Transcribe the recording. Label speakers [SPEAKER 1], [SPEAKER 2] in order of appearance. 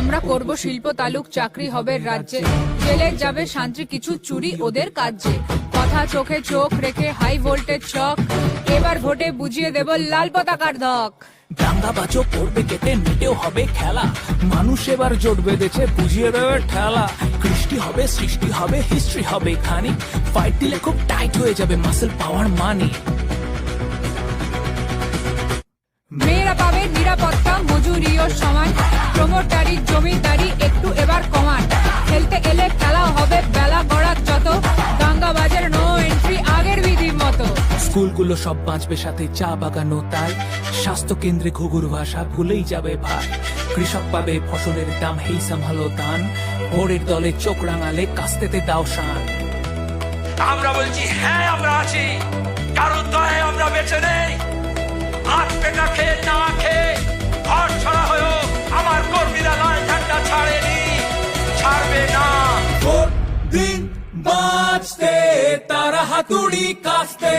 [SPEAKER 1] আমরা করব শিল্প তালুক, চাকরি হবে রাজ্যে, জেলে যাবে শান্তি, কিছু চুরি ওদের কাজে। কথা চোখে চোখ রেখে হাই ভোল্টেজ চক, এবার ভোটে বুঝিয়ে দেব লাল পতাকার ধক।
[SPEAKER 2] দাঙ্গা বাজো পড়বে কেটে, মিটেও হবে খেলা, মানুষ এবার জোট বেঁধেছে, বুঝিয়ে দেবে ঠেলা। কৃষ্টি হবে, সৃষ্টি হবে, হিস্ট্রি হবে খানি, ফাইট দিলে খুব টাইট হয়ে যাবে মাসেল পাওয়ার মানি।
[SPEAKER 1] মেয়েরা পাবে নিরাপত্তা, মজুরিও সমান, প্রমোটারি জমিদারি একটু এবার কমান। খেলতে এলে খেলা হবে বেলা গড়ার যত, দাঙ্গাবাজের নো এন্ট্রি আগের বিধি মতো।
[SPEAKER 2] স্কুলগুলো সব বাঁচবে, সাথে চা বাগানো তাই, স্বাস্থ্য কেন্দ্রে ঘুঘুর ভাষা ভুলেই যাবে ভাই। কৃষক পাবে ফসলের দাম, হেই সামহালো দান, ভোরের দলে চোখ রাঙালে কাস্তেতে দাও শান।
[SPEAKER 3] আমরা বলছি হ্যাঁ আমরা আছি, কারণ দয়ে আমরা বেঁচে নেই। আট পেটা খেয়ে না খেয়ে ঘর ছড়া হয়েও আমার কর্মীরা লাল ঝান্ডা ছাড়েনি, ছাড়বে না।
[SPEAKER 2] ভোট দিন বাঁচতে, তারা হাতুড়ি কাস্তে।